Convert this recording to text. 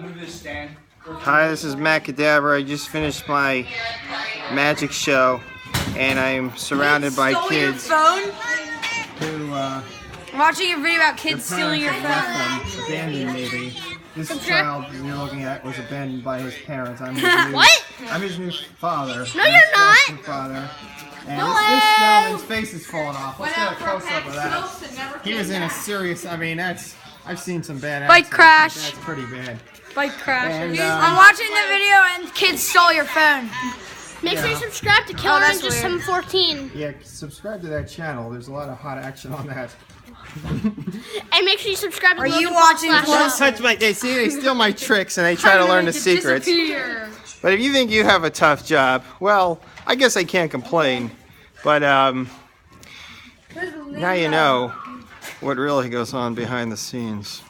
Hi, this is Matt Cadabra. I just finished my magic show, and I'm surrounded by kids who watching a video about kids stealing your phone. Abandoned, maybe. This child you're looking at was abandoned by his parents. I'm his new, What? I'm his new father. No, you're not. Father. And this gentleman's face is falling off. Let's get a close-up of that. He was in a serious, I've seen some bad Bike crash. That's pretty bad. Bike crash. And, I'm watching the video and kids stole your phone. Make sure you subscribe to Killer that's Ninja weird. 714. Yeah, subscribe to that channel. There's a lot of hot action on that. And make sure you subscribe to Are Logan you Paul watching Slash Don't close? touch my. They steal my tricks and they try to learn the secrets. But if you think you have a tough job, well, I guess I can't complain. But now you know what really goes on behind the scenes.